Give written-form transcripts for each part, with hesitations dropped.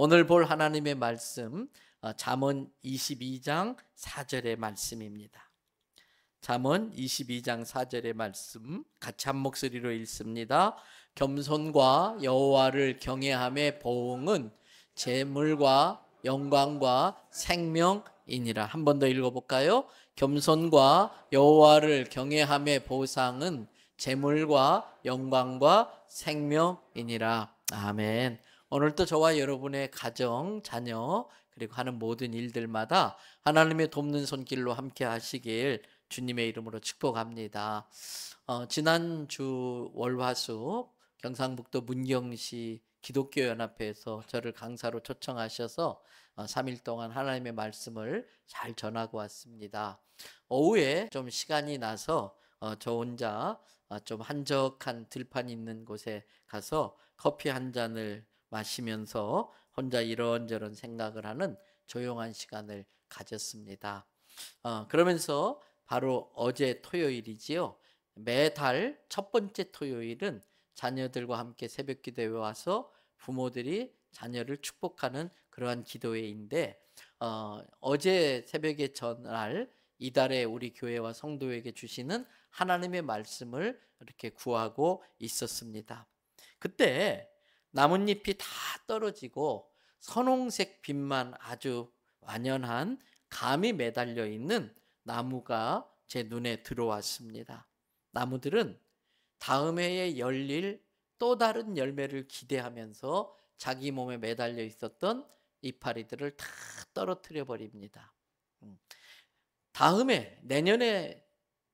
오늘 볼 하나님의 말씀 잠언 22장 4절의 말씀입니다. 잠언 22장 4절의 말씀 같이 한 목소리로 읽습니다. 겸손과 여호와를 경외함의 보응은 재물과 영광과 생명이니라. 한 번 더 읽어볼까요? 겸손과 여호와를 경외함의 보상은 재물과 영광과 생명이니라. 아멘. 오늘도 저와 여러분의 가정, 자녀 그리고 하는 모든 일들마다 하나님의 돕는 손길로 함께 하시길 주님의 이름으로 축복합니다. 지난주 월화수 경상북도 문경시 기독교연합회에서 저를 강사로 초청하셔서 3일 동안 하나님의 말씀을 잘 전하고 왔습니다. 오후에 좀 시간이 나서 저 혼자 좀 한적한 들판이 있는 곳에 가서 커피 한 잔을 마시면서 혼자 이런저런 생각을 하는 조용한 시간을 가졌습니다. 그러면서 바로 어제 토요일이지요. 매달 첫 번째 토요일은 자녀들과 함께 새벽 기도에 와서 부모들이 자녀를 축복하는 그러한 기도회인데 어제 새벽에 전날 이달에 우리 교회와 성도에게 주시는 하나님의 말씀을 이렇게 구하고 있었습니다. 그때 나뭇잎이 다 떨어지고 선홍색 빛만 아주 완연한 감이 매달려 있는 나무가 제 눈에 들어왔습니다. 나무들은 다음 해에 열릴 또 다른 열매를 기대하면서 자기 몸에 매달려 있었던 이파리들을 다 떨어뜨려 버립니다. 다음에 내년에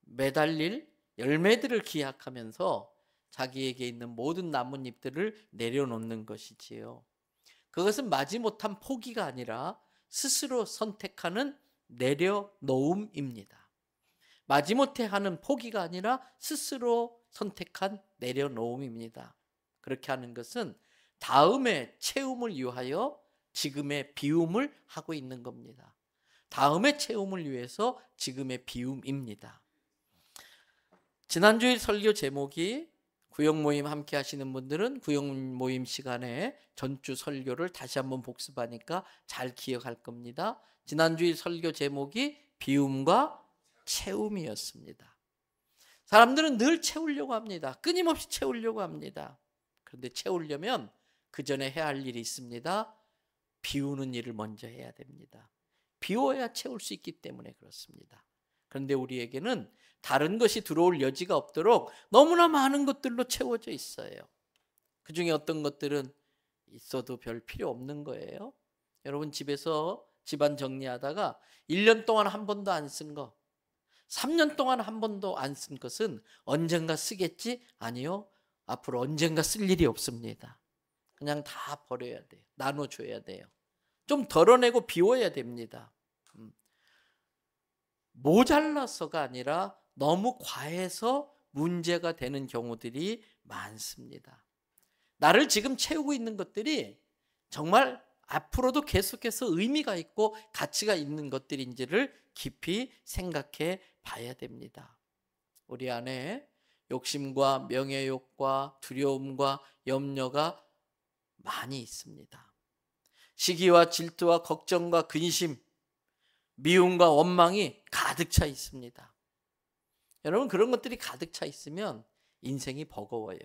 매달릴 열매들을 기약하면서 자기에게 있는 모든 나뭇잎들을 내려놓는 것이지요. 그것은 마지못한 포기가 아니라 스스로 선택하는 내려놓음입니다. 마지못해 하는 포기가 아니라 스스로 선택한 내려놓음입니다. 그렇게 하는 것은 다음의 채움을 위하여 지금의 비움을 하고 있는 겁니다. 다음의 채움을 위해서 지금의 비움입니다. 지난주일 설교 제목이 구역 모임 함께 하시는 분들은 구역 모임 시간에 전주 설교를 다시 한번 복습하니까 잘 기억할 겁니다. 지난주일 설교 제목이 비움과 채움이었습니다. 사람들은 늘 채우려고 합니다. 끊임없이 채우려고 합니다. 그런데 채우려면 그 전에 해야 할 일이 있습니다. 비우는 일을 먼저 해야 됩니다. 비워야 채울 수 있기 때문에 그렇습니다. 그런데 우리에게는 다른 것이 들어올 여지가 없도록 너무나 많은 것들로 채워져 있어요. 그 중에 어떤 것들은 있어도 별 필요 없는 거예요. 여러분 집에서 집안 정리하다가 1년 동안 한 번도 안 쓴 거, 3년 동안 한 번도 안 쓴 것은 언젠가 쓰겠지? 아니요. 앞으로 언젠가 쓸 일이 없습니다. 그냥 다 버려야 돼요. 나눠줘야 돼요. 좀 덜어내고 비워야 됩니다. 모자라서가 아니라 너무 과해서 문제가 되는 경우들이 많습니다. 나를 지금 채우고 있는 것들이 정말 앞으로도 계속해서 의미가 있고 가치가 있는 것들인지를 깊이 생각해 봐야 됩니다. 우리 안에 욕심과 명예욕과 두려움과 염려가 많이 있습니다. 시기와 질투와 걱정과 근심, 미움과 원망이 가득 차 있습니다. 여러분 그런 것들이 가득 차 있으면 인생이 버거워요.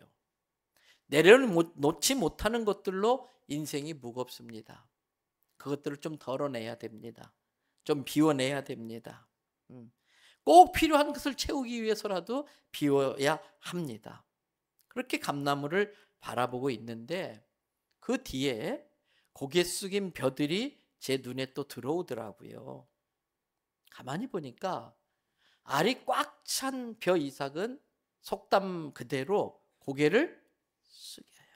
내려놓지 못하는 것들로 인생이 무겁습니다. 그것들을 좀 덜어내야 됩니다. 좀 비워내야 됩니다. 꼭 필요한 것을 채우기 위해서라도 비워야 합니다. 그렇게 감나무를 바라보고 있는데 그 뒤에 고개 숙인 벼들이 제 눈에 또 들어오더라고요. 가만히 보니까 알이 꽉 찬 벼 이삭은 속담 그대로 고개를 숙여요.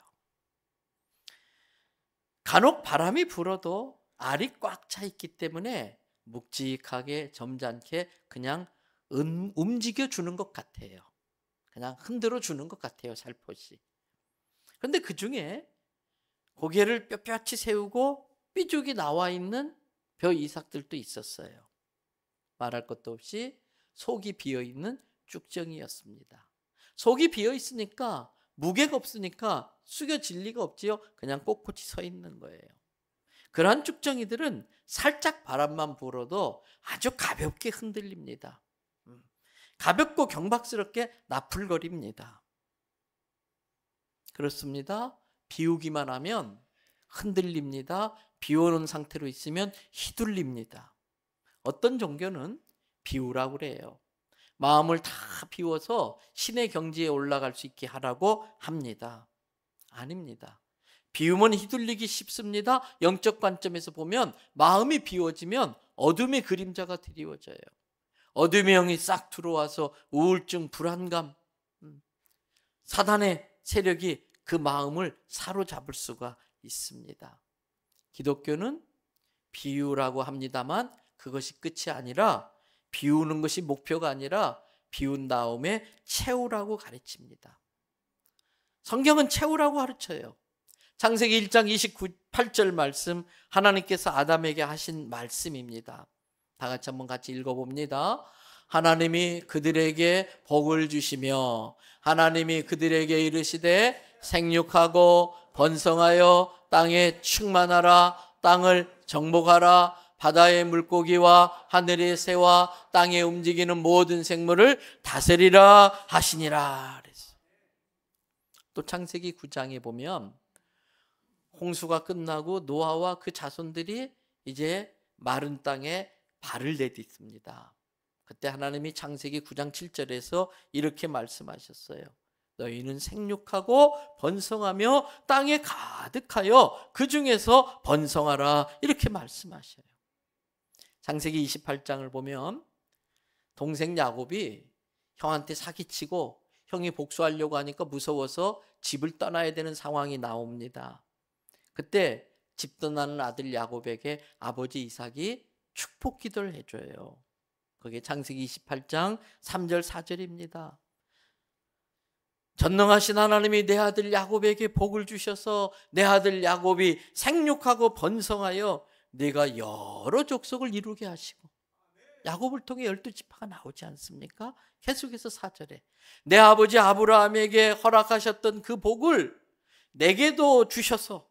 간혹 바람이 불어도 알이 꽉 차 있기 때문에 묵직하게 점잖게 그냥 움직여 주는 것 같아요. 그냥 흔들어 주는 것 같아요. 살포시. 그런데 그 중에 고개를 빳빳이 세우고 삐죽이 나와 있는 벼 이삭들도 있었어요. 말할 것도 없이 속이 비어있는 쭉정이였습니다. 속이 비어있으니까 무게가 없으니까 숙여질 리가 없지요. 그냥 꼿꼿이 서 있는 거예요. 그러한 쭉정이들은 살짝 바람만 불어도 아주 가볍게 흔들립니다. 가볍고 경박스럽게 나풀거립니다. 그렇습니다. 비우기만 하면 흔들립니다. 비워놓은 상태로 있으면 휘둘립니다. 어떤 종교는 비우라고 그래요. 마음을 다 비워서 신의 경지에 올라갈 수 있게 하라고 합니다. 아닙니다. 비우면 휘둘리기 쉽습니다. 영적 관점에서 보면 마음이 비워지면 어둠의 그림자가 드리워져요. 어둠의 영이 싹 들어와서 우울증, 불안감, 사단의 세력이 그 마음을 사로잡을 수가 있습니다. 기독교는 비우라고 합니다만 그것이 끝이 아니라, 비우는 것이 목표가 아니라 비운 다음에 채우라고 가르칩니다. 성경은 채우라고 가르쳐요. 창세기 1장 28절 말씀, 하나님께서 아담에게 하신 말씀입니다. 다 같이 한번 같이 읽어봅니다. 하나님이 그들에게 복을 주시며 하나님이 그들에게 이르시되 생육하고 번성하여 땅에 충만하라. 땅을 정복하라. 바다의 물고기와 하늘의 새와 땅에 움직이는 모든 생물을 다스리라 하시니라. 또 창세기 9장에 보면 홍수가 끝나고 노아와 그 자손들이 이제 마른 땅에 발을 내딛습니다. 그때 하나님이 창세기 9장 7절에서 이렇게 말씀하셨어요. 너희는 생육하고 번성하며 땅에 가득하여 그 중에서 번성하라. 이렇게 말씀하셔요. 창세기 28장을 보면 동생 야곱이 형한테 사기치고 형이 복수하려고 하니까 무서워서 집을 떠나야 되는 상황이 나옵니다. 그때 집 떠나는 아들 야곱에게 아버지 이삭이 축복 기도를 해줘요. 그게 창세기 28장 3절 4절입니다. 전능하신 하나님이 내 아들 야곱에게 복을 주셔서 내 아들 야곱이 생육하고 번성하여 내가 여러 족속을 이루게 하시고, 야곱을 통해 12지파가 나오지 않습니까? 계속해서 4절에 내 아버지 아브라함에게 허락하셨던 그 복을 내게도 주셔서,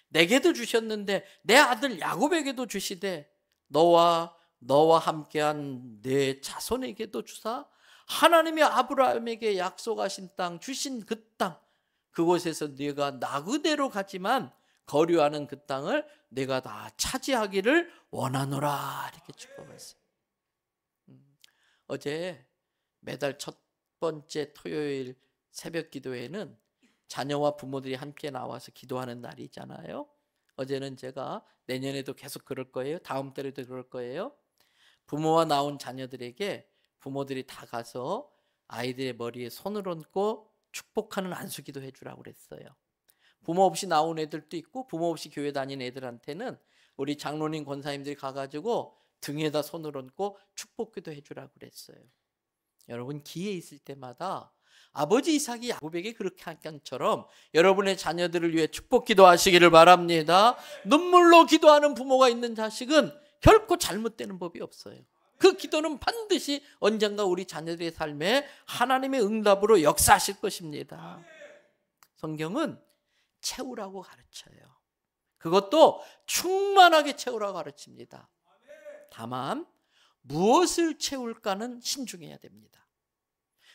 내게도 주셨는데 내 아들 야곱에게도 주시되 너와 함께한 내 자손에게도 주사 하나님이 아브라함에게 약속하신 땅, 주신 그 땅, 그곳에서 네가 나그네로 가지만 거류하는 그 땅을 내가 다 차지하기를 원하노라. 이렇게 축복했어요. 어제 매달 첫 번째 토요일 새벽 기도회는 자녀와 부모들이 함께 나와서 기도하는 날이잖아요. 어제는 제가 내년에도 계속 그럴 거예요. 다음 달에도 그럴 거예요. 부모와 나온 자녀들에게 부모들이 다 가서 아이들의 머리에 손을 얹고 축복하는 안수기도 해주라고 그랬어요. 부모 없이 나온 애들도 있고 부모 없이 교회 다니는 애들한테는 우리 장로님 권사님들이 가가지고 등에다 손을 얹고 축복기도 해주라고 그랬어요. 여러분, 기회 있을 때마다 아버지 이삭이 야곱에게 그렇게 한 것처럼 여러분의 자녀들을 위해 축복기도 하시기를 바랍니다. 눈물로 기도하는 부모가 있는 자식은 결코 잘못되는 법이 없어요. 그 기도는 반드시 언젠가 우리 자녀들의 삶에 하나님의 응답으로 역사하실 것입니다. 성경은 채우라고 가르쳐요. 그것도 충만하게 채우라고 가르칩니다. 다만 무엇을 채울까는 신중해야 됩니다.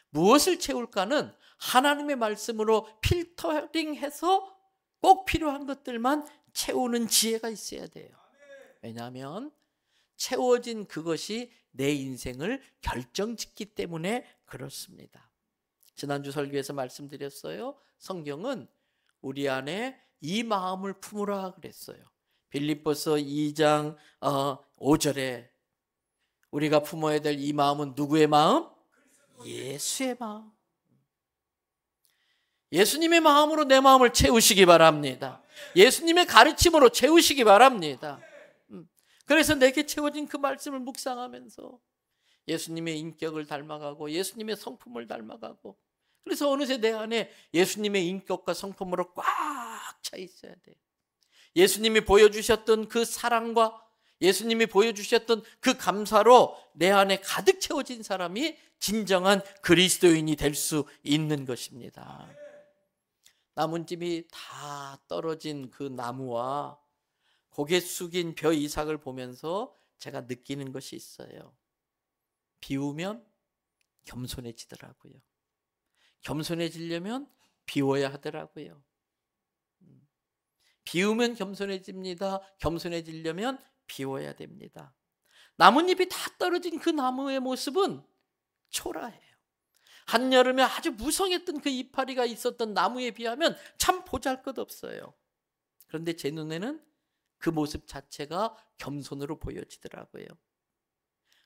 무엇을 채울까는 하나님의 말씀으로 필터링해서 꼭 필요한 것들만 채우는 지혜가 있어야 돼요. 왜냐하면 채워진 그것이 내 인생을 결정짓기 때문에 그렇습니다. 지난주 설교에서 말씀드렸어요. 성경은 우리 안에 이 마음을 품으라 그랬어요. 빌립보서 2장 5절에 우리가 품어야 될 이 마음은 누구의 마음? 예수의 마음. 예수님의 마음으로 내 마음을 채우시기 바랍니다. 예수님의 가르침으로 채우시기 바랍니다. 그래서 내게 채워진 그 말씀을 묵상하면서 예수님의 인격을 닮아가고 예수님의 성품을 닮아가고, 그래서 어느새 내 안에 예수님의 인격과 성품으로 꽉 차 있어야 돼요. 예수님이 보여주셨던 그 사랑과 예수님이 보여주셨던 그 감사로 내 안에 가득 채워진 사람이 진정한 그리스도인이 될 수 있는 것입니다. 나뭇잎이 다 떨어진 그 나무와 고개 숙인 벼 이삭을 보면서 제가 느끼는 것이 있어요. 비우면 겸손해지더라고요. 겸손해지려면 비워야 하더라고요. 비우면 겸손해집니다. 겸손해지려면 비워야 됩니다. 나뭇잎이 다 떨어진 그 나무의 모습은 초라해요. 한여름에 아주 무성했던 그 이파리가 있었던 나무에 비하면 참 보잘것없어요. 그런데 제 눈에는 그 모습 자체가 겸손으로 보여지더라고요.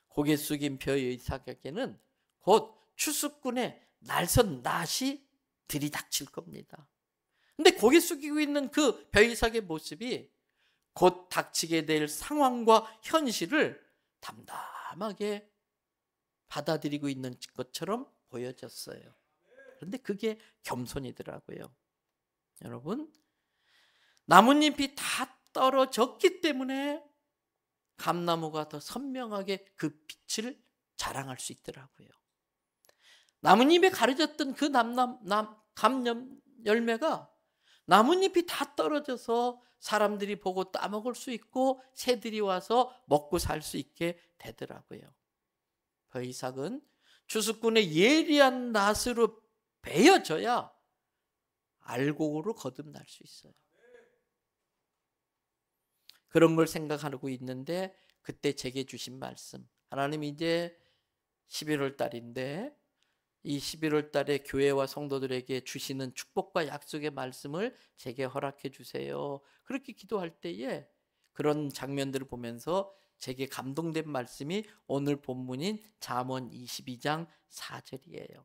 고개 숙인 벼 이삭에게는 곧 추수꾼의 날선 낫이 들이닥칠 겁니다. 근데 고개 숙이고 있는 그 벼 이삭의 모습이 곧 닥치게 될 상황과 현실을 담담하게 받아들이고 있는 것처럼 보여졌어요. 그런데 그게 겸손이더라고요. 여러분, 나뭇잎이 다 떨어졌기 때문에 감나무가 더 선명하게 그 빛을 자랑할 수 있더라고요. 나뭇잎에 가려졌던 그 감염 열매가 나뭇잎이 다 떨어져서 사람들이 보고 따먹을 수 있고 새들이 와서 먹고 살 수 있게 되더라고요. 벼 이삭은 추수꾼의 예리한 낫으로 베어져야 알곡으로 거듭날 수 있어요. 그런 걸 생각하고 있는데 그때 제게 주신 말씀, 하나님이 이제 11월 달인데 이 11월 달에 교회와 성도들에게 주시는 축복과 약속의 말씀을 제게 허락해 주세요. 그렇게 기도할 때에 그런 장면들을 보면서 제게 감동된 말씀이 오늘 본문인 잠언 22장 4절이에요.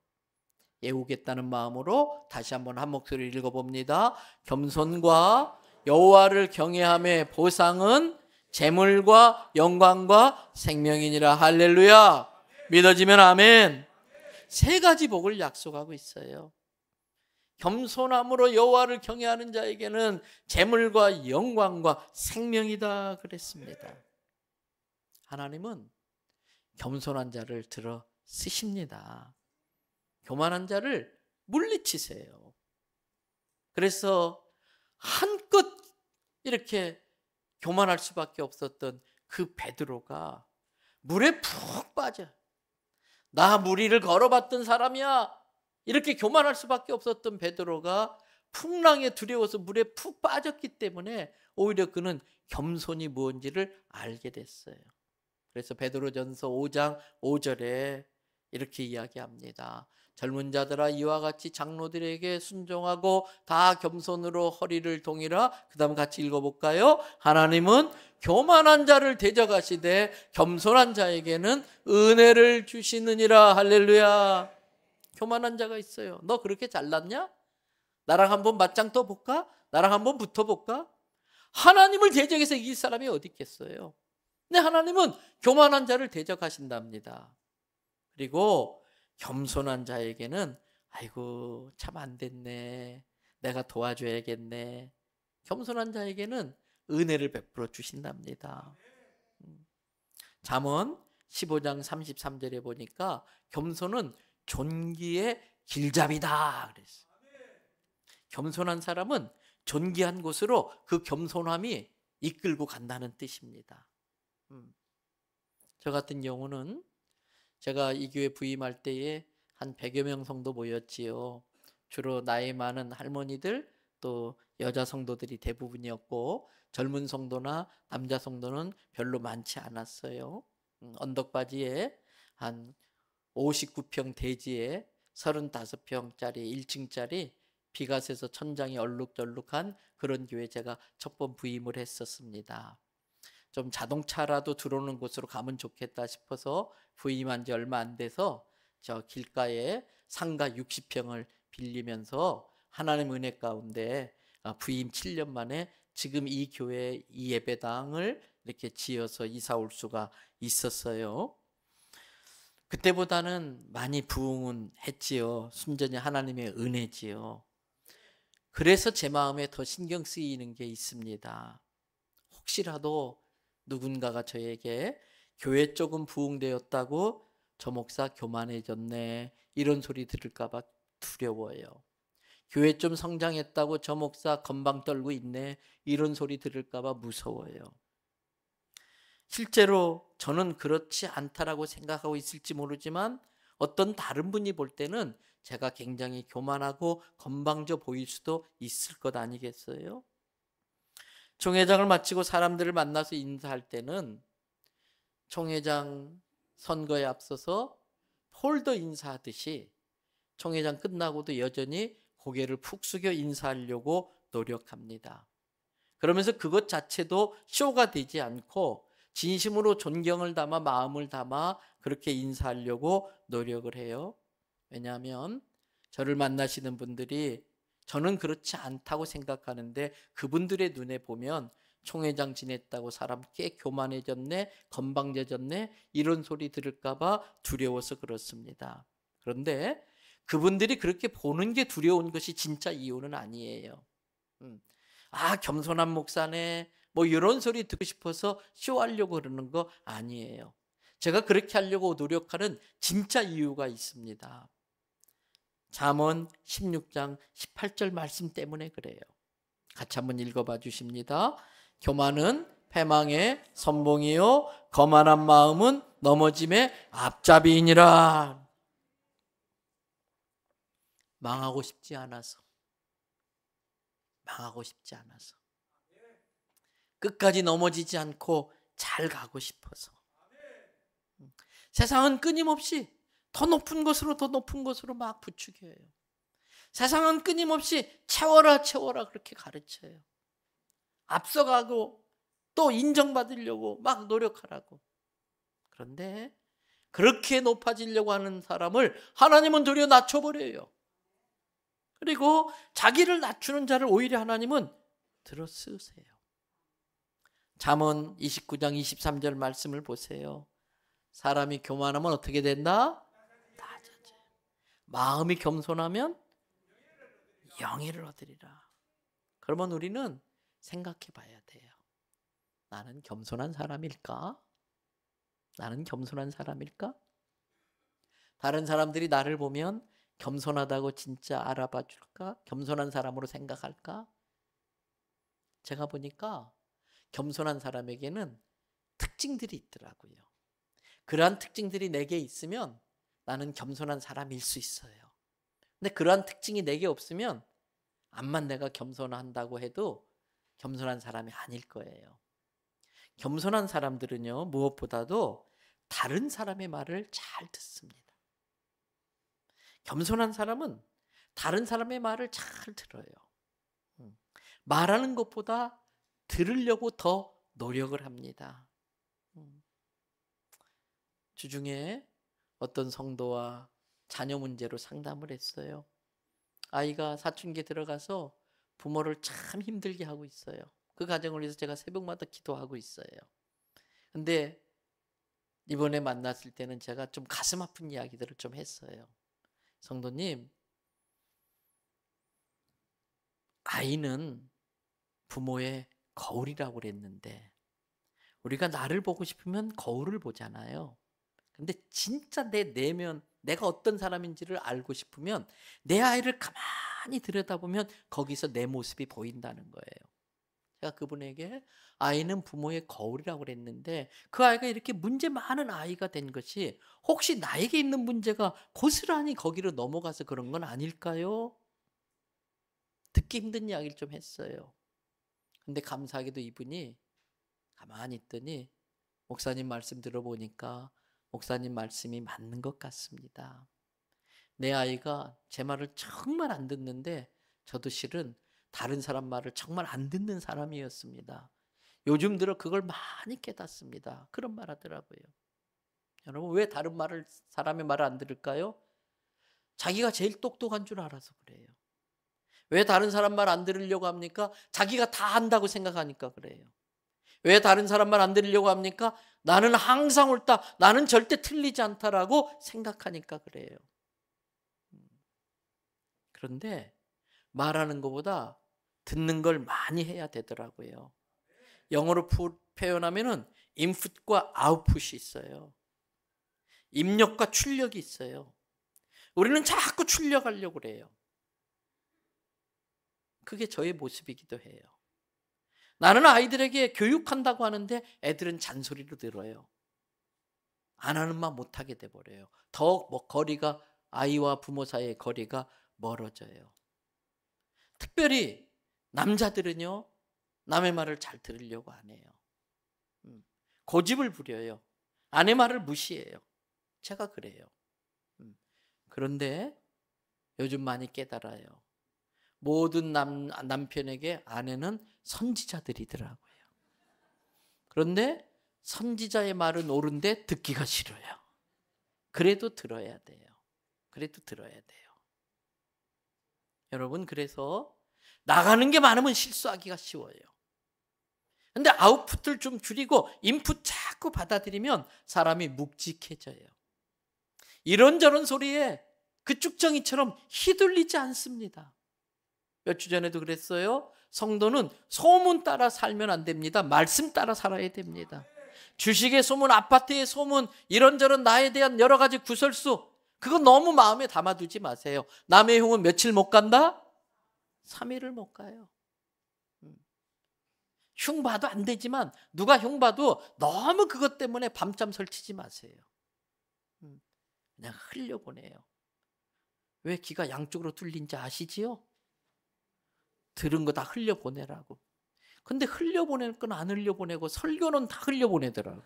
외우겠다는 마음으로 다시 한번 한 목소리를 읽어봅니다. 겸손과 여호와를 경외함의 보상은 재물과 영광과 생명이니라. 할렐루야. 믿어지면 아멘. 세 가지 복을 약속하고 있어요. 겸손함으로 여호와를 경외하는 자에게는 재물과 영광과 생명이다 그랬습니다. 하나님은 겸손한 자를 들어 쓰십니다. 교만한 자를 물리치세요. 그래서 한껏 이렇게 교만할 수밖에 없었던 그 베드로가 물에 푹 빠져. 나 무리를 걸어봤던 사람이야. 이렇게 교만할 수밖에 없었던 베드로가 풍랑에 두려워서 물에 푹 빠졌기 때문에 오히려 그는 겸손이 무엇인지를 알게 됐어요. 그래서 베드로전서 5장 5절에 이렇게 이야기합니다. 젊은 자들아 이와 같이 장로들에게 순종하고 다 겸손으로 허리를 동이라. 그 다음 같이 읽어볼까요? 하나님은 교만한 자를 대적하시되 겸손한 자에게는 은혜를 주시느니라. 할렐루야. 교만한 자가 있어요. 너 그렇게 잘났냐? 나랑 한번 맞짱 떠볼까? 나랑 한번 붙어볼까? 하나님을 대적해서 이길 사람이 어디 있겠어요? 근데 하나님은 교만한 자를 대적하신답니다. 그리고 겸손한 자에게는 아이고 참 안 됐네, 내가 도와줘야겠네, 겸손한 자에게는 은혜를 베풀어 주신답니다. 잠언 15장 33절에 보니까 겸손은 존귀의 길잡이다 그랬어요. 겸손한 사람은 존귀한 곳으로 그 겸손함이 이끌고 간다는 뜻입니다. 저 같은 경우는 제가 이 교회 부임할 때에 한 100여 명 성도 모였지요. 주로 나이 많은 할머니들 또 여자 성도들이 대부분이었고 젊은 성도나 남자 성도는 별로 많지 않았어요. 언덕바지에 한 59평 대지에 35평짜리 1층짜리 비가 새서 천장이 얼룩덜룩한 그런 교회 제가 첫 번 부임을 했었습니다. 좀 자동차라도 들어오는 곳으로 가면 좋겠다 싶어서 부임한 지 얼마 안 돼서 저 길가에 상가 60평을 빌리면서 하나님 은혜 가운데 부임 7년 만에 지금 이 교회 이 예배당을 이렇게 지어서 이사 올 수가 있었어요. 그때보다는 많이 부흥은 했지요. 순전히 하나님의 은혜지요. 그래서 제 마음에 더 신경 쓰이는 게 있습니다. 혹시라도 누군가가 저에게 교회 조금 부흥되었다고 저 목사 교만해졌네 이런 소리 들을까 봐 두려워요. 교회 좀 성장했다고 저 목사 건방 떨고 있네, 이런 소리 들을까 봐 무서워요. 실제로 저는 그렇지 않다라고 생각하고 있을지 모르지만 어떤 다른 분이 볼 때는 제가 굉장히 교만하고 건방져 보일 수도 있을 것 아니겠어요? 총회장을 마치고 사람들을 만나서 인사할 때는 총회장 선거에 앞서서 홀더 인사하듯이 총회장 끝나고도 여전히 고개를 푹 숙여 인사하려고 노력합니다. 그러면서 그것 자체도 쇼가 되지 않고 진심으로 존경을 담아 마음을 담아 그렇게 인사하려고 노력을 해요. 왜냐하면 저를 만나시는 분들이 저는 그렇지 않다고 생각하는데 그분들의 눈에 보면 총회장 지냈다고 사람 꽤 교만해졌네, 건방져졌네, 이런 소리 들을까 봐 두려워서 그렇습니다. 그런데 그분들이 그렇게 보는 게 두려운 것이 진짜 이유는 아니에요. 아, 겸손한 목사네, 뭐 이런 소리 듣고 싶어서 쇼하려고 그러는 거 아니에요. 제가 그렇게 하려고 노력하는 진짜 이유가 있습니다. 잠언 16장 18절 말씀 때문에 그래요. 같이 한번 읽어봐 주십니다. 교만은 패망의 선봉이요 거만한 마음은 넘어짐의 앞잡이이니라. 망하고 싶지 않아서, 망하고 싶지 않아서, 끝까지 넘어지지 않고 잘 가고 싶어서. 세상은 끊임없이 더 높은 곳으로 더 높은 곳으로 막 부추겨요. 세상은 끊임없이 채워라 채워라 그렇게 가르쳐요. 앞서가고 또 인정받으려고 막 노력하라고. 그런데 그렇게 높아지려고 하는 사람을 하나님은 도리어 낮춰버려요. 그리고 자기를 낮추는 자를 오히려 하나님은 들어 쓰세요. 잠언 29장 23절 말씀을 보세요. 사람이 교만하면 어떻게 된다? 낮아져요. 마음이 겸손하면 영예를 얻으리라. 그러면 우리는 생각해 봐야 돼요. 나는 겸손한 사람일까? 나는 겸손한 사람일까? 다른 사람들이 나를 보면 겸손하다고 진짜 알아봐 줄까? 겸손한 사람으로 생각할까? 제가 보니까 겸손한 사람에게는 특징들이 있더라고요. 그러한 특징들이 내게 있으면 나는 겸손한 사람일 수 있어요. 근데 그러한 특징이 내게 없으면 암만 내가 겸손한다고 해도 겸손한 사람이 아닐 거예요. 겸손한 사람들은요, 무엇보다도 다른 사람의 말을 잘 듣습니다. 겸손한 사람은 다른 사람의 말을 잘 들어요. 말하는 것보다 들으려고 더 노력을 합니다. 주중에 어떤 성도와 자녀 문제로 상담을 했어요. 아이가 사춘기에 들어가서 부모를 참 힘들게 하고 있어요. 그 가정을 위해서 제가 새벽마다 기도하고 있어요. 근데 이번에 만났을 때는 제가 좀 가슴 아픈 이야기들을 좀 했어요. 성도님, 아이는 부모의 거울이라고 그랬는데 우리가 나를 보고 싶으면 거울을 보잖아요. 근데 진짜 내 내면 내가 어떤 사람인지를 알고 싶으면 내 아이를 가만히 들여다보면 거기서 내 모습이 보인다는 거예요. 제가 그분에게 아이는 부모의 거울이라고 그랬는데 그 아이가 이렇게 문제 많은 아이가 된 것이 혹시 나에게 있는 문제가 고스란히 거기로 넘어가서 그런 건 아닐까요? 듣기 힘든 이야기를 좀 했어요. 근데 감사하게도 이분이 가만히 있더니 목사님 말씀 들어보니까 목사님 말씀이 맞는 것 같습니다. 내 아이가 제 말을 정말 안 듣는데 저도 실은 다른 사람 말을 정말 안 듣는 사람이었습니다. 요즘 들어 그걸 많이 깨닫습니다. 그런 말 하더라고요. 여러분, 왜 다른 말을, 사람의 말을 안 들을까요? 자기가 제일 똑똑한 줄 알아서 그래요. 왜 다른 사람 말 안 들으려고 합니까? 자기가 다 안다고 생각하니까 그래요. 왜 다른 사람 말 안 들으려고 합니까? 나는 항상 옳다, 나는 절대 틀리지 않다라고 생각하니까 그래요. 그런데 말하는 것보다 듣는 걸 많이 해야 되더라고요. 영어로 표현하면은 인풋과 아웃풋이 있어요. 입력과 출력이 있어요. 우리는 자꾸 출력하려고 그래요. 그게 저의 모습이기도 해요. 나는 아이들에게 교육한다고 하는데 애들은 잔소리로 들어요. 안 하는 말 못하게 돼버려요. 더 거리가, 아이와 부모 사이의 거리가 멀어져요. 특별히 남자들은요, 남의 말을 잘 들으려고 안 해요. 고집을 부려요. 아내 말을 무시해요. 제가 그래요. 그런데 요즘 많이 깨달아요. 모든 남편에게 아내는 선지자들이더라고요. 그런데 선지자의 말은 옳은데 듣기가 싫어요. 그래도 들어야 돼요. 그래도 들어야 돼요. 여러분, 그래서 나가는 게 많으면 실수하기가 쉬워요. 근데 아웃풋을 좀 줄이고 인풋 자꾸 받아들이면 사람이 묵직해져요. 이런저런 소리에 그 쭉정이처럼 휘둘리지 않습니다. 몇 주 전에도 그랬어요. 성도는 소문 따라 살면 안 됩니다. 말씀 따라 살아야 됩니다. 주식의 소문, 아파트의 소문, 이런저런 나에 대한 여러 가지 구설수, 그건 너무 마음에 담아두지 마세요. 남의 흉은 며칠 못 간다? 3일을 못 가요. 흉 봐도 안 되지만 누가 흉 봐도 너무 그것 때문에 밤잠 설치지 마세요. 그냥 흘려보내요. 왜 귀가 양쪽으로 뚫린지 아시지요? 들은 거 다 흘려보내라고. 근데 흘려보낼 건 안 흘려보내고 설교는 다 흘려보내더라고.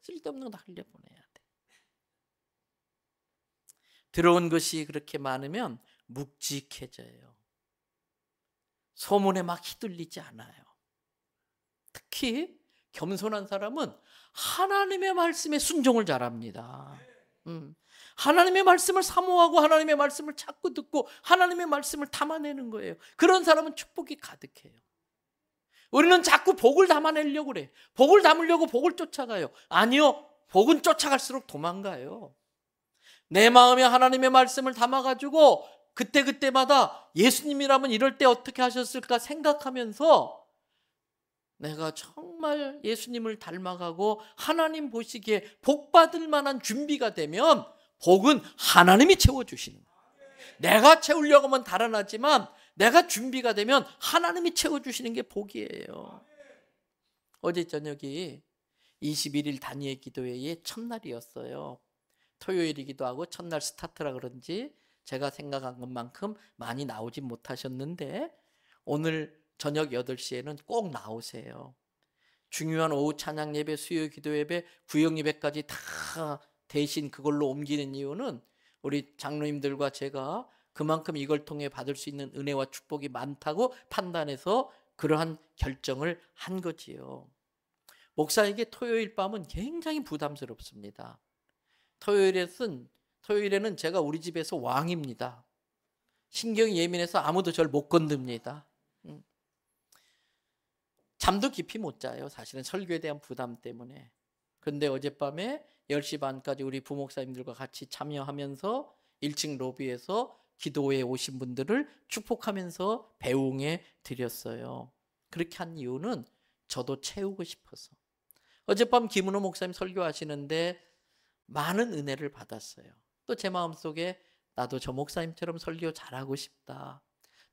쓸데없는 거 다 흘려보내야 돼. 들어온 것이 그렇게 많으면 묵직해져요. 소문에 막 휘둘리지 않아요. 특히 겸손한 사람은 하나님의 말씀에 순종을 잘합니다. 하나님의 말씀을 사모하고 하나님의 말씀을 자꾸 듣고 하나님의 말씀을 담아내는 거예요. 그런 사람은 축복이 가득해요. 우리는 자꾸 복을 담아내려고 그래. 복을 담으려고 복을 쫓아가요. 아니요, 복은 쫓아갈수록 도망가요. 내 마음에 하나님의 말씀을 담아가지고 그때그때마다 예수님이라면 이럴 때 어떻게 하셨을까 생각하면서 내가 정말 예수님을 닮아가고 하나님 보시기에 복받을 만한 준비가 되면 복은 하나님이 채워주시는 거예요. 내가 채우려고 하면 달아나지만 내가 준비가 되면 하나님이 채워주시는 게 복이에요. 어제 저녁이 21일 단위의 기도회의 첫날이었어요. 토요일이기도 하고 첫날 스타트라 그런지 제가 생각한 것만큼 많이 나오지 못하셨는데 오늘 저녁 8시에는 꼭 나오세요. 중요한 오후 찬양 예배, 수요 기도 예배, 구역 예배까지 다 대신 그걸로 옮기는 이유는 우리 장로님들과 제가 그만큼 이걸 통해 받을 수 있는 은혜와 축복이 많다고 판단해서 그러한 결정을 한 거지요. 목사에게 토요일 밤은 굉장히 부담스럽습니다. 토요일에는 제가 우리 집에서 왕입니다. 신경이 예민해서 아무도 절 못 건듭니다. 잠도 깊이 못 자요. 사실은 설교에 대한 부담 때문에. 그런데 어젯밤에 10시 반까지 우리 부목사님들과 같이 참여하면서 1층 로비에서 기도회에 오신 분들을 축복하면서 배웅해 드렸어요. 그렇게 한 이유는 저도 채우고 싶어서. 어젯밤 김은호 목사님 설교하시는데 많은 은혜를 받았어요. 또 제 마음속에 나도 저 목사님처럼 설교 잘하고 싶다.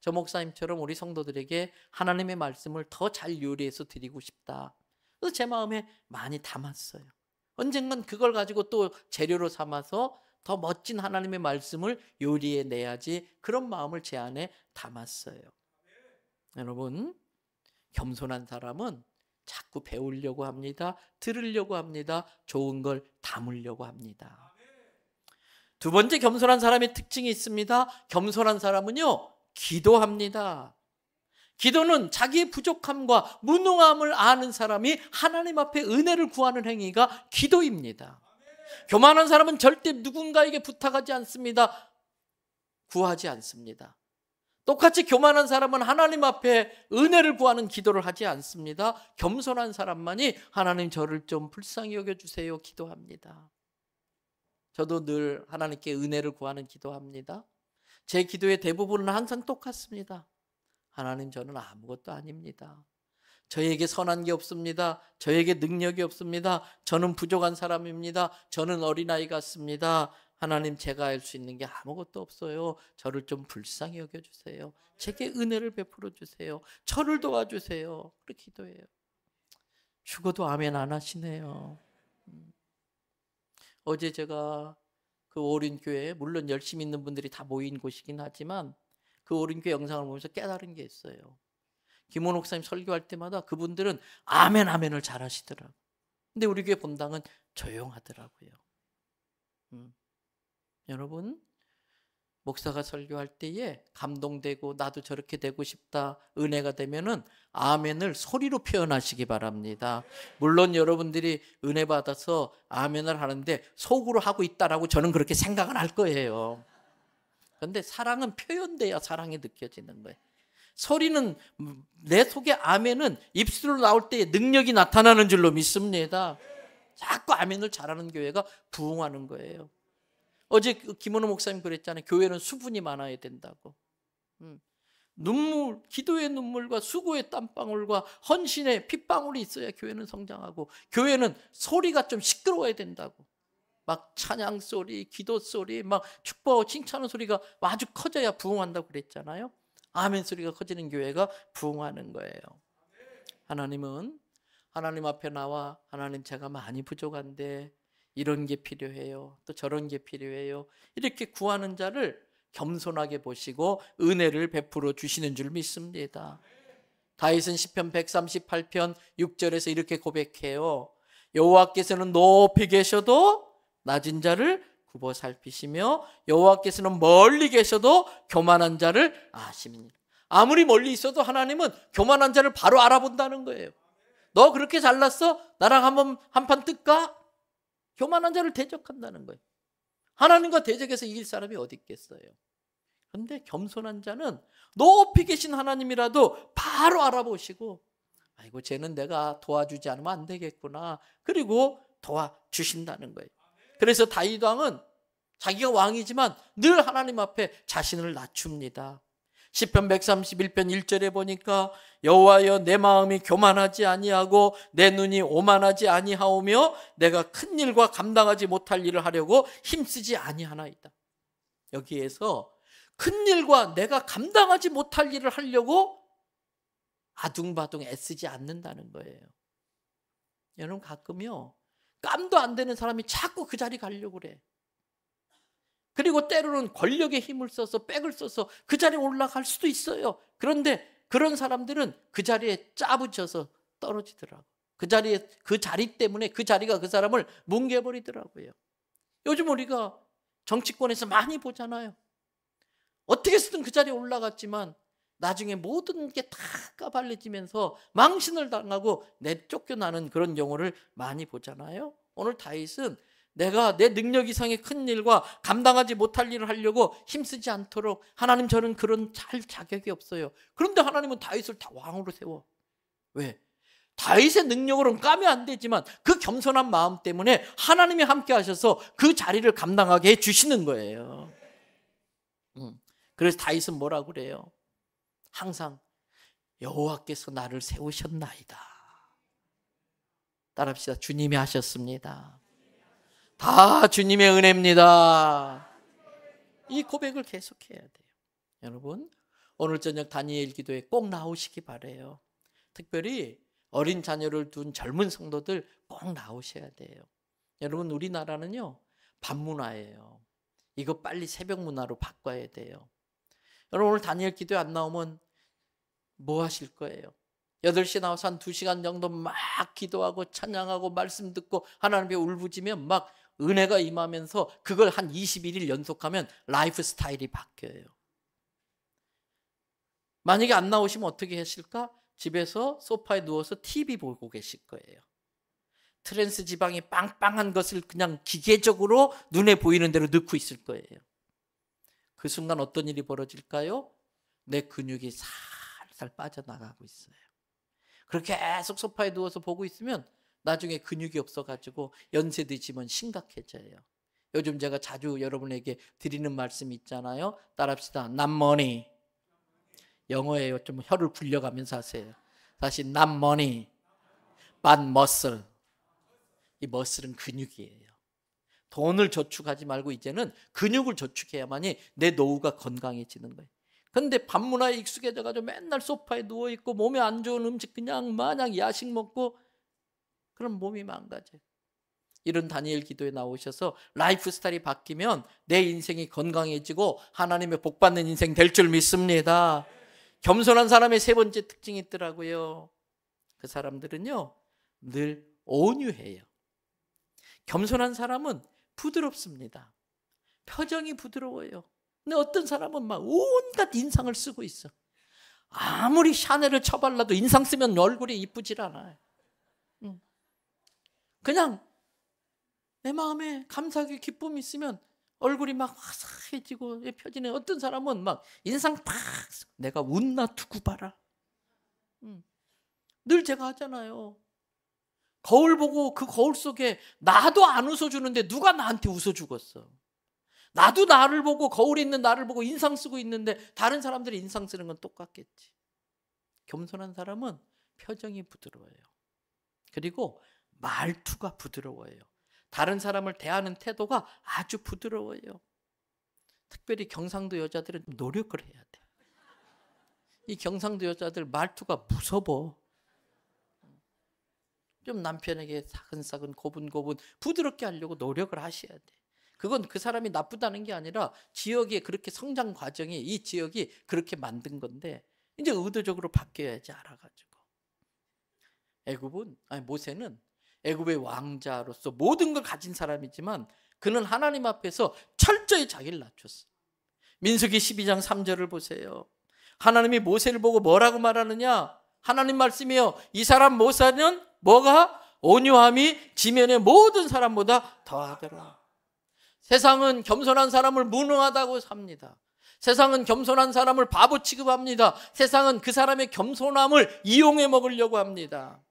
저 목사님처럼 우리 성도들에게 하나님의 말씀을 더 잘 요리해서 드리고 싶다. 그래서 제 마음에 많이 담았어요. 언젠간 그걸 가지고 또 재료로 삼아서 더 멋진 하나님의 말씀을 요리해 내야지, 그런 마음을 제 안에 담았어요. 여러분, 겸손한 사람은 자꾸 배우려고 합니다. 들으려고 합니다. 좋은 걸 담으려고 합니다. 두 번째 겸손한 사람의 특징이 있습니다. 겸손한 사람은요, 기도합니다. 기도는 자기의 부족함과 무능함을 아는 사람이 하나님 앞에 은혜를 구하는 행위가 기도입니다. 교만한 사람은 절대 누군가에게 부탁하지 않습니다. 구하지 않습니다. 똑같이 교만한 사람은 하나님 앞에 은혜를 구하는 기도를 하지 않습니다. 겸손한 사람만이 하나님 저를 좀 불쌍히 여겨주세요 기도합니다. 저도 늘 하나님께 은혜를 구하는 기도합니다. 제 기도의 대부분은 항상 똑같습니다. 하나님, 저는 아무것도 아닙니다. 저에게 선한 게 없습니다. 저에게 능력이 없습니다. 저는 부족한 사람입니다. 저는 어린아이 같습니다. 하나님, 제가 할 수 있는 게 아무것도 없어요. 저를 좀 불쌍히 여겨주세요. 제게 은혜를 베풀어 주세요. 저를 도와주세요. 그렇게 기도해요. 죽어도 아멘 안 하시네요. 어제 제가 그 오륜교회, 물론 열심히 있는 분들이 다 모인 곳이긴 하지만 그 오륜교회 영상을 보면서 깨달은 게 있어요. 김원 목사님 설교할 때마다 그분들은 아멘 아멘을 잘 하시더라고요. 근데 우리 교회 본당은 조용하더라고요. 여러분, 목사가 설교할 때에 감동되고 나도 저렇게 되고 싶다, 은혜가 되면은 아멘을 소리로 표현하시기 바랍니다. 물론 여러분들이 은혜 받아서 아멘을 하는데 속으로 하고 있다라고 저는 그렇게 생각을 할 거예요. 그런데 사랑은 표현돼야 사랑이 느껴지는 거예요. 소리는, 내 속에 아멘은 입술로 나올 때 능력이 나타나는 줄로 믿습니다. 자꾸 아멘을 잘하는 교회가 부흥하는 거예요. 어제 김원호 목사님 그랬잖아요. 교회는 수분이 많아야 된다고. 눈물, 기도의 눈물과 수고의 땀방울과 헌신의 핏방울이 있어야 교회는 성장하고, 교회는 소리가 좀 시끄러워야 된다고. 막 찬양 소리, 기도 소리, 막 축복, 칭찬하는 소리가 아주 커져야 부흥한다고 그랬잖아요. 아멘 소리가 커지는 교회가 부흥하는 거예요. 하나님은 하나님 앞에 나와, 하나님 제가 많이 부족한데 이런 게 필요해요, 또 저런 게 필요해요, 이렇게 구하는 자를 겸손하게 보시고 은혜를 베풀어 주시는 줄 믿습니다. 다윗은 시편 138편 6절에서 이렇게 고백해요. 여호와께서는 높이 계셔도 낮은 자를 굽어 살피시며 여호와께서는 멀리 계셔도 교만한 자를 아심이니라. 아무리 멀리 있어도 하나님은 교만한 자를 바로 알아본다는 거예요. 너 그렇게 잘났어? 나랑 한판 뜰까? 교만한 자를 대적한다는 거예요. 하나님과 대적해서 이길 사람이 어디 있겠어요? 그런데 겸손한 자는 높이 계신 하나님이라도 바로 알아보시고, 아이고 쟤는 내가 도와주지 않으면 안 되겠구나, 그리고 도와주신다는 거예요. 그래서 다윗 왕은 자기가 왕이지만 늘 하나님 앞에 자신을 낮춥니다. 시편 131편 1절에 보니까 여호와여, 내 마음이 교만하지 아니하고 내 눈이 오만하지 아니하오며 내가 큰 일과 감당하지 못할 일을 하려고 힘쓰지 아니하나이다. 여기에서 큰 일과 내가 감당하지 못할 일을 하려고 아둥바둥 애쓰지 않는다는 거예요. 여러분, 가끔요 깜도 안 되는 사람이 자꾸 그 자리 가려고 그래. 그리고 때로는 권력의 힘을 써서, 백을 써서 그 자리에 올라갈 수도 있어요. 그런데 그런 사람들은 그 자리에 짜붙여서 떨어지더라고요. 그 자리 때문에 그 자리가 그 사람을 뭉개버리더라고요. 요즘 우리가 정치권에서 많이 보잖아요. 어떻게 해서든 그 자리에 올라갔지만 나중에 모든 게 다 까발려지면서 망신을 당하고 내쫓겨나는 그런 경우를 많이 보잖아요. 오늘 다윗은 내가 내 능력 이상의 큰 일과 감당하지 못할 일을 하려고 힘쓰지 않도록, 하나님 저는 그런 자격이 없어요. 그런데 하나님은 다윗을 다 왕으로 세워. 왜? 다윗의 능력으로는 까면 안 되지만 그 겸손한 마음 때문에 하나님이 함께 하셔서 그 자리를 감당하게 해주시는 거예요. 그래서 다윗은 뭐라고 그래요? 항상 여호와께서 나를 세우셨나이다. 따라합시다. 주님이 하셨습니다. 다 주님의 은혜입니다. 이 고백을 계속해야 돼요. 여러분, 오늘 저녁 다니엘 기도에 꼭 나오시기 바라요. 특별히 어린 자녀를 둔 젊은 성도들 꼭 나오셔야 돼요. 여러분, 우리나라는요 밤문화예요. 이거 빨리 새벽 문화로 바꿔야 돼요. 여러분, 오늘 다니엘 기도에 안 나오면 뭐 하실 거예요? 8시에 나와서 한 2시간 정도 막 기도하고 찬양하고 말씀 듣고 하나님께 울부짖으면 막 은혜가 임하면서 그걸 한 21일 연속하면 라이프 스타일이 바뀌어요. 만약에 안 나오시면 어떻게 하실까? 집에서 소파에 누워서 TV 보고 계실 거예요. 트랜스 지방이 빵빵한 것을 그냥 기계적으로 눈에 보이는 대로 넣고 있을 거예요. 그 순간 어떤 일이 벌어질까요? 내 근육이 살살 빠져나가고 있어요. 그렇게 계속 소파에 누워서 보고 있으면 나중에 근육이 없어가지고 연세 드시면 심각해져요. 요즘 제가 자주 여러분에게 드리는 말씀 있잖아요. 따라합시다. Not money. 영어예요. 좀 혀를 굴려가면서 하세요. 다시 not money, but muscle. 이 머슬은 근육이에요. 돈을 저축하지 말고 이제는 근육을 저축해야만이 내 노후가 건강해지는 거예요. 근데 밥문화에 익숙해져 가지고 맨날 소파에 누워 있고 몸에 안 좋은 음식 그냥 마냥 야식 먹고 그럼 몸이 망가져요. 이런 다니엘 기도에 나오셔서 라이프 스타일이 바뀌면 내 인생이 건강해지고 하나님의 복 받는 인생 될 줄 믿습니다. 겸손한 사람의 세 번째 특징이 있더라고요. 그 사람들은요 늘 온유해요. 겸손한 사람은 부드럽습니다. 표정이 부드러워요. 근데 어떤 사람은 막 온갖 인상을 쓰고 있어. 아무리 샤넬을 쳐발라도 인상 쓰면 얼굴이 이쁘질 않아요. 그냥 내 마음에 감사하게 기쁨이 있으면 얼굴이 막 화사해지고 펴지는. 어떤 사람은 막 인상 팍 내가 웃나 두고 봐라. 늘 제가 하잖아요. 거울 보고 그 거울 속에 나도 안 웃어주는데 누가 나한테 웃어주겠어. 나도 나를 보고 거울에 있는 나를 보고 인상 쓰고 있는데 다른 사람들이 인상 쓰는 건 똑같겠지. 겸손한 사람은 표정이 부드러워요. 그리고 말투가 부드러워요. 다른 사람을 대하는 태도가 아주 부드러워요. 특별히 경상도 여자들은 노력을 해야 돼. 이 경상도 여자들 말투가 무서워. 좀 남편에게 사근사근 고분고분 부드럽게 하려고 노력을 하셔야 돼. 그건 그 사람이 나쁘다는 게 아니라 지역의 그렇게 성장 과정이 이 지역이 그렇게 만든 건데 이제 의도적으로 바뀌어야지 알아가지고. 모세는 애굽의 왕자로서 모든 걸 가진 사람이지만 그는 하나님 앞에서 철저히 자기를 낮췄어. 민수기 12장 3절을 보세요. 하나님이 모세를 보고 뭐라고 말하느냐? 하나님 말씀이요. 이 사람 모세는 뭐가? 온유함이 지면의 모든 사람보다 더하더라. 세상은 겸손한 사람을 무능하다고 삽니다. 세상은 겸손한 사람을 바보 취급합니다. 세상은 그 사람의 겸손함을 이용해 먹으려고 합니다.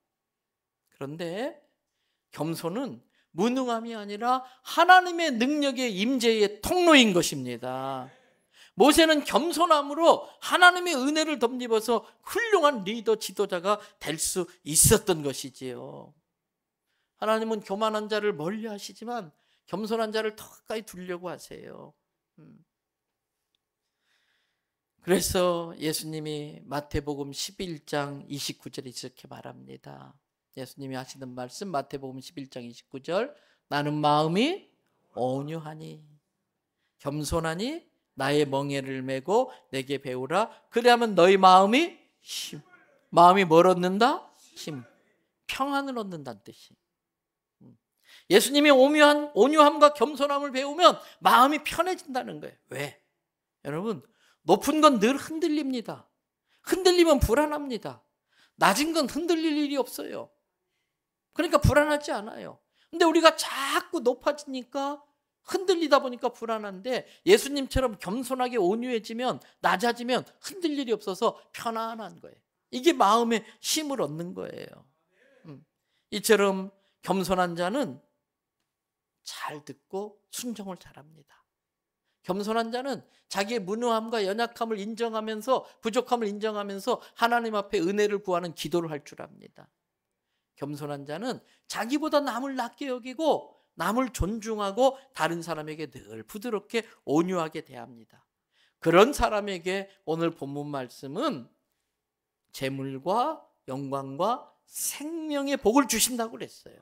그런데 겸손은 무능함이 아니라 하나님의 능력의 임재의 통로인 것입니다. 모세는 겸손함으로 하나님의 은혜를 덧입어서 훌륭한 리더 지도자가 될 수 있었던 것이지요. 하나님은 교만한 자를 멀리 하시지만 겸손한 자를 더 가까이 두려고 하세요. 그래서 예수님이 마태복음 11장 29절에 이렇게 말합니다. 예수님이 하시는 말씀 마태복음 11장 29절. 나는 마음이 온유하니 겸손하니 나의 멍에를 메고 내게 배우라. 그래야면 너희 마음이 마음이 뭘 얻는다? 평안을 얻는다는 뜻이. 예수님이 온유함과 겸손함을 배우면 마음이 편해진다는 거예요. 왜? 여러분, 높은 건 늘 흔들립니다. 흔들리면 불안합니다. 낮은 건 흔들릴 일이 없어요. 그러니까 불안하지 않아요. 근데 우리가 자꾸 높아지니까 흔들리다 보니까 불안한데 예수님처럼 겸손하게 온유해지면 낮아지면 흔들릴 일이 없어서 편안한 거예요. 이게 마음의 힘을 얻는 거예요. 이처럼 겸손한 자는 잘 듣고 순종을 잘합니다. 겸손한 자는 자기의 무능함과 연약함을 인정하면서 부족함을 인정하면서 하나님 앞에 은혜를 구하는 기도를 할 줄 압니다. 겸손한 자는 자기보다 남을 낮게 여기고 남을 존중하고 다른 사람에게 늘 부드럽게 온유하게 대합니다. 그런 사람에게 오늘 본문 말씀은 재물과 영광과 생명의 복을 주신다고 그랬어요.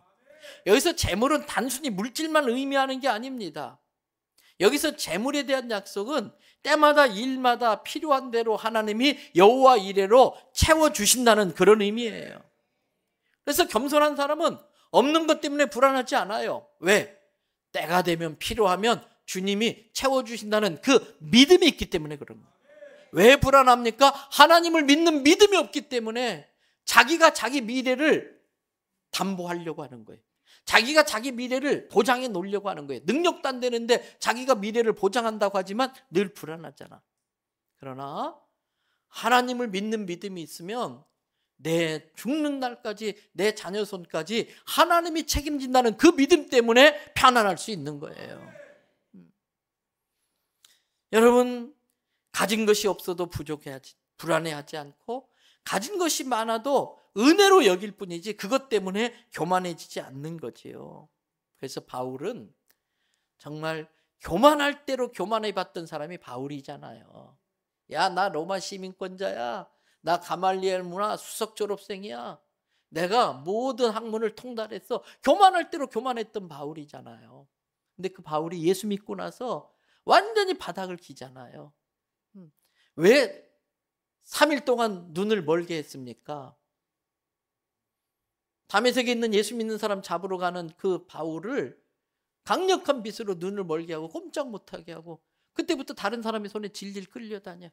여기서 재물은 단순히 물질만 의미하는 게 아닙니다. 여기서 재물에 대한 약속은 때마다 일마다 필요한 대로 하나님이 여호와 이레로 채워주신다는 그런 의미예요. 그래서 겸손한 사람은 없는 것 때문에 불안하지 않아요. 왜? 때가 되면 필요하면 주님이 채워주신다는 그 믿음이 있기 때문에 그런 거예요. 왜 불안합니까? 하나님을 믿는 믿음이 없기 때문에 자기가 자기 미래를 담보하려고 하는 거예요. 자기가 자기 미래를 보장해 놓으려고 하는 거예요. 능력도 안 되는데 자기가 미래를 보장한다고 하지만 늘 불안하잖아. 그러나 하나님을 믿는 믿음이 있으면 내 죽는 날까지 내 자녀 손까지 하나님이 책임진다는 그 믿음 때문에 편안할 수 있는 거예요. 여러분, 가진 것이 없어도 불안해하지 않고 가진 것이 많아도 은혜로 여길 뿐이지 그것 때문에 교만해지지 않는 거지요. 그래서 바울은 정말 교만할 대로 교만해 봤던 사람이 바울이잖아요. 야, 나 로마 시민권자야. 나 가말리엘 문화 수석 졸업생이야. 내가 모든 학문을 통달했어. 교만할 대로 교만했던 바울이잖아요. 근데 그 바울이 예수 믿고 나서 완전히 바닥을 기잖아요. 왜 3일 동안 눈을 멀게 했습니까? 다메섹에 있는 예수 믿는 사람 잡으러 가는 그 바울을 강력한 빛으로 눈을 멀게 하고 꼼짝 못하게 하고, 그때부터 다른 사람의 손에 질질 끌려다녀.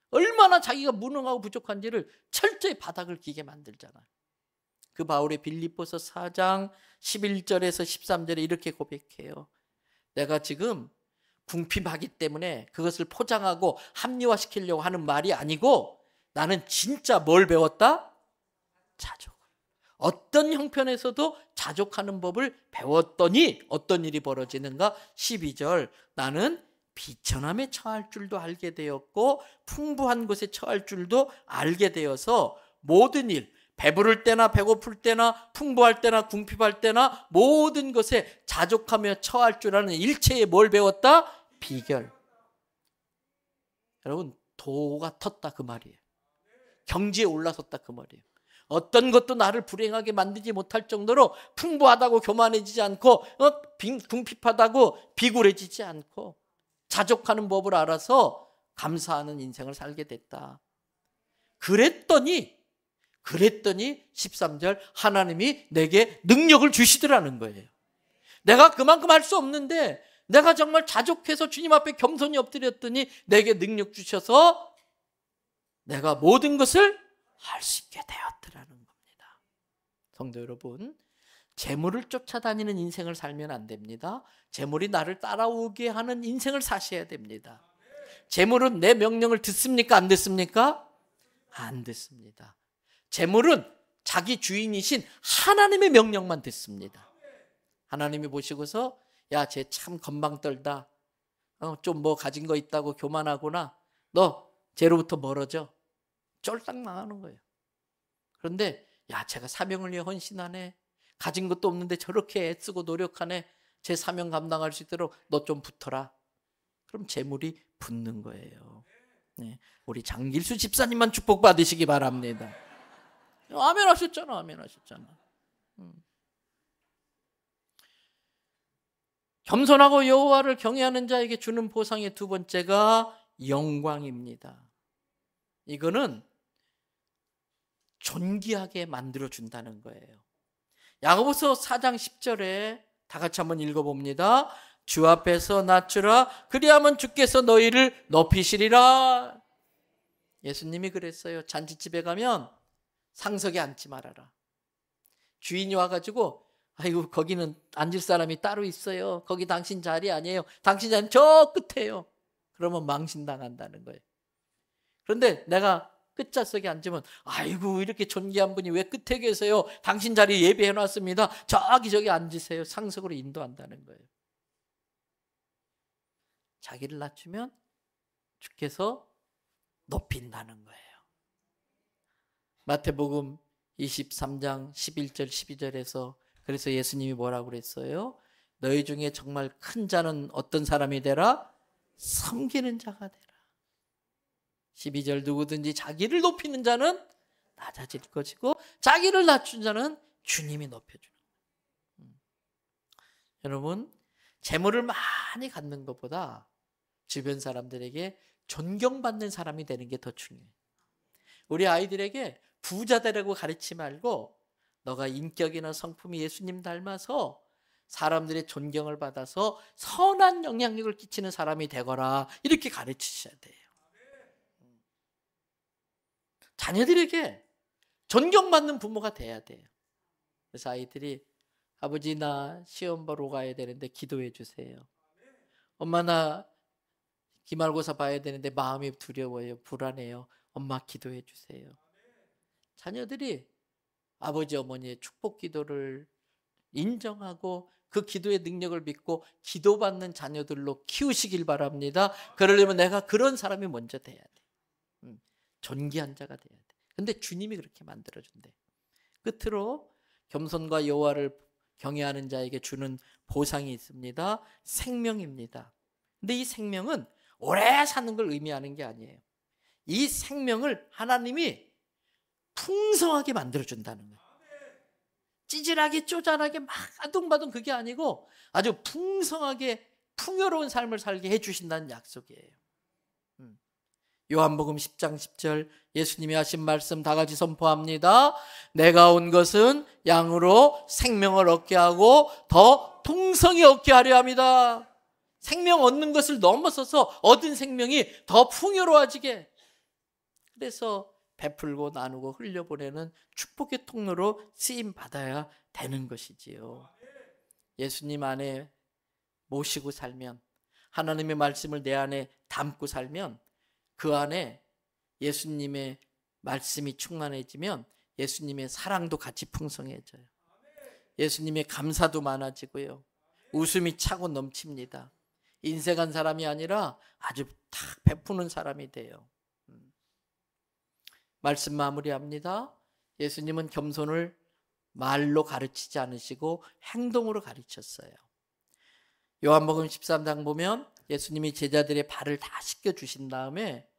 얼마나 자기가 무능하고 부족한지를 철저히 바닥을 기게 만들잖아요. 그 바울의 빌립보서 4장 11절에서 13절에 이렇게 고백해요. 내가 지금 궁핍하기 때문에 그것을 포장하고 합리화시키려고 하는 말이 아니고, 나는 진짜 뭘 배웠다? 자족. 어떤 형편에서도 자족하는 법을 배웠더니 어떤 일이 벌어지는가? 12절, 나는 비천함에 처할 줄도 알게 되었고 풍부한 곳에 처할 줄도 알게 되어서 모든 일, 배부를 때나 배고플 때나 풍부할 때나 궁핍할 때나 모든 것에 자족하며 처할 줄 아는 일체에 뭘 배웠다? 비결. 여러분, 도가 텄다 그 말이에요. 경지에 올라섰다 그 말이에요. 어떤 것도 나를 불행하게 만들지 못할 정도로 풍부하다고 교만해지지 않고 궁핍하다고 비굴해지지 않고 자족하는 법을 알아서 감사하는 인생을 살게 됐다. 그랬더니 13절, 하나님이 내게 능력을 주시더라는 거예요. 내가 그만큼 할 수 없는데 내가 정말 자족해서 주님 앞에 겸손히 엎드렸더니 내게 능력 주셔서 내가 모든 것을 할 수 있게 되었더라는 겁니다. 성도 여러분, 재물을 쫓아다니는 인생을 살면 안 됩니다. 재물이 나를 따라오게 하는 인생을 사셔야 됩니다. 재물은 내 명령을 듣습니까? 안 듣습니까? 안 듣습니다. 재물은 자기 주인이신 하나님의 명령만 듣습니다. 하나님이 보시고서 야, 쟤 참 건방 떨다. 좀 뭐 가진 거 있다고 교만하구나. 너 쟤로부터 멀어져. 쫄딱 망하는 거예요. 그런데 야, 제가 사명을 위해 헌신하네. 가진 것도 없는데 저렇게 애쓰고 노력하네. 제 사명 감당할 수 있도록 너 좀 붙어라. 그럼 재물이 붙는 거예요. 네, 우리 장길수 집사님만 축복받으시기 바랍니다. 아멘 하셨잖아. 아멘 하셨잖아. 겸손하고 여호와를 경외하는 자에게 주는 보상의 두 번째가 영광입니다. 이거는 존귀하게 만들어준다는 거예요. 야고보서 4장 10절에 다 같이 한번 읽어봅니다. 주 앞에서 낮추라. 그리하면 주께서 너희를 높이시리라. 예수님이 그랬어요. 잔치집에 가면 상석에 앉지 말아라. 주인이 와가지고 아이고 거기는 앉을 사람이 따로 있어요. 거기 당신 자리 아니에요. 당신 자리는 저 끝에요. 그러면 망신당한다는 거예요. 그런데 내가 끝자석에 앉으면 아이고 이렇게 존귀한 분이 왜 끝에 계세요? 당신 자리 예배해놨습니다. 저기 앉으세요. 상석으로 인도한다는 거예요. 자기를 낮추면 주께서 높인다는 거예요. 마태복음 23장 11절 12절에서 그래서 예수님이 뭐라고 그랬어요? 너희 중에 정말 큰 자는 어떤 사람이 되라? 섬기는 자가 되라. 12절 누구든지 자기를 높이는 자는 낮아질 것이고 자기를 낮춘 자는 주님이 높여주는 거예요. 여러분, 재물을 많이 갖는 것보다 주변 사람들에게 존경받는 사람이 되는 게 더 중요해요. 우리 아이들에게 부자 되라고 가르치지 말고 너가 인격이나 성품이 예수님 닮아서 사람들의 존경을 받아서 선한 영향력을 끼치는 사람이 되거라 이렇게 가르치셔야 돼요. 자녀들에게 존경받는 부모가 돼야 돼요. 그래서 아이들이 아버지 나 시험 보러 가야 되는데 기도해 주세요. 엄마 나 기말고사 봐야 되는데 마음이 두려워요. 불안해요. 엄마 기도해 주세요. 자녀들이 아버지 어머니의 축복 기도를 인정하고 그 기도의 능력을 믿고 기도받는 자녀들로 키우시길 바랍니다. 그러려면 내가 그런 사람이 먼저 돼야 돼. 존귀한 자가 돼야 돼. 근데 주님이 그렇게 만들어준대. 끝으로 겸손과 여호와를 경외하는 자에게 주는 보상이 있습니다. 생명입니다. 근데 이 생명은 오래 사는 걸 의미하는 게 아니에요. 이 생명을 하나님이 풍성하게 만들어준다는 거예요. 찌질하게 쪼잔하게 막 아둥바둥 그게 아니고 아주 풍성하게 풍요로운 삶을 살게 해주신다는 약속이에요. 요한복음 10장 10절 예수님이 하신 말씀 다 같이 선포합니다. 내가 온 것은 양으로 생명을 얻게 하고 더 풍성히 얻게 하려 합니다. 생명 얻는 것을 넘어서서 얻은 생명이 더 풍요로워지게. 그래서 베풀고 나누고 흘려보내는 축복의 통로로 쓰임 받아야 되는 것이지요. 예수님 안에 모시고 살면, 하나님의 말씀을 내 안에 담고 살면, 그 안에 예수님의 말씀이 충만해지면 예수님의 사랑도 같이 풍성해져요. 예수님의 감사도 많아지고요. 웃음이 차고 넘칩니다. 인색한 사람이 아니라 아주 탁 베푸는 사람이 돼요. 말씀 마무리합니다. 예수님은 겸손을 말로 가르치지 않으시고 행동으로 가르쳤어요. 요한복음 13장 보면 예수님이 제자들의 발을 다 씻겨주신 다음에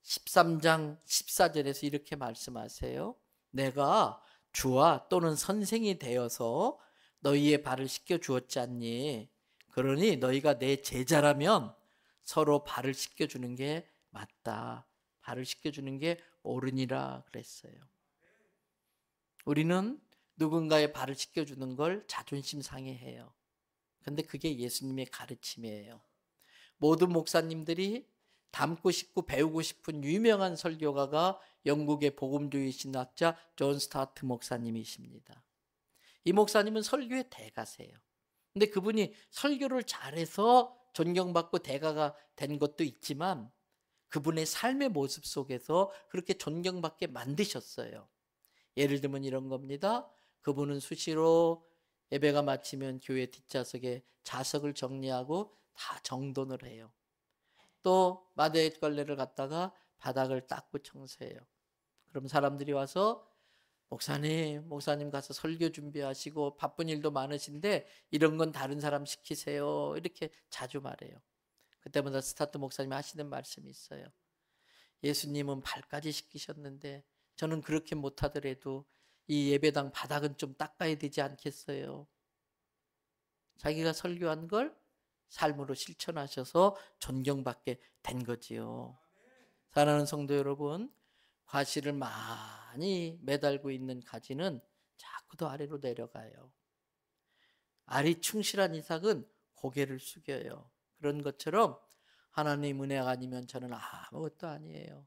13장 14절에서 이렇게 말씀하세요. 내가 주와 또는 선생이 되어서 너희의 발을 씻겨주었지 않니? 그러니 너희가 내 제자라면 서로 발을 씻겨주는 게 맞다. 발을 씻겨주는 게 옳으니라 그랬어요. 우리는 누군가의 발을 씻겨주는 걸 자존심 상해해요. 근데 그게 예수님의 가르침이에요. 모든 목사님들이 닮고 싶고 배우고 싶은 유명한 설교가가 영국의 복음주의 신학자 존 스타트 목사님이십니다. 이 목사님은 설교의 대가세요. 근데 그분이 설교를 잘해서 존경받고 대가가 된 것도 있지만 그분의 삶의 모습 속에서 그렇게 존경받게 만드셨어요. 예를 들면 이런 겁니다. 그분은 수시로 예배가 마치면 교회 뒷좌석에 자석을 정리하고 다 정돈을 해요. 또 마대걸레를 갖다가 바닥을 닦고 청소해요. 그럼 사람들이 와서 목사님 가서 설교 준비하시고 바쁜 일도 많으신데 이런 건 다른 사람 시키세요. 이렇게 자주 말해요. 그때마다 스타트 목사님이 하시는 말씀이 있어요. 예수님은 발까지 씻기셨는데 저는 그렇게 못하더라도 이 예배당 바닥은 좀 닦아야 되지 않겠어요? 자기가 설교한 걸 삶으로 실천하셔서 존경받게 된 거지요. 사랑하는 성도 여러분, 과실을 많이 매달고 있는 가지는 자꾸 더 아래로 내려가요. 알이 충실한 이삭은 고개를 숙여요. 그런 것처럼 하나님 은혜가 아니면 저는 아무것도 아니에요.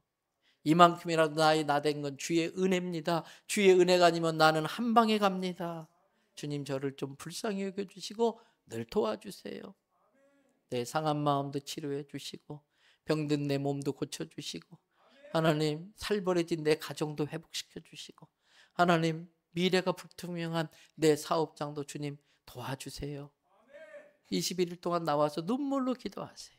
이만큼이라도 나된 건 주의 은혜입니다. 주의 은혜가 아니면 나는 한 방에 갑니다. 주님 저를 좀 불쌍히 여겨주시고 늘 도와주세요. 내 상한 마음도 치료해 주시고 병든 내 몸도 고쳐주시고 하나님 살벌해진 내 가정도 회복시켜 주시고 하나님 미래가 불투명한 내 사업장도 주님 도와주세요. 21일 동안 나와서 눈물로 기도하세요.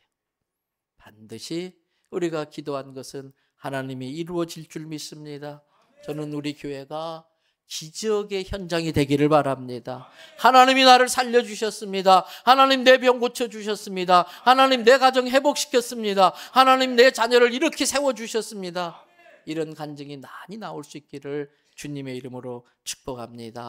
반드시 우리가 기도한 것은 하나님이 이루어질 줄 믿습니다. 저는 우리 교회가 기적의 현장이 되기를 바랍니다. 하나님이 나를 살려주셨습니다. 하나님 내 병 고쳐주셨습니다. 하나님 내 가정 회복시켰습니다. 하나님 내 자녀를 이렇게 세워주셨습니다. 이런 간증이 많이 나올 수 있기를 주님의 이름으로 축복합니다.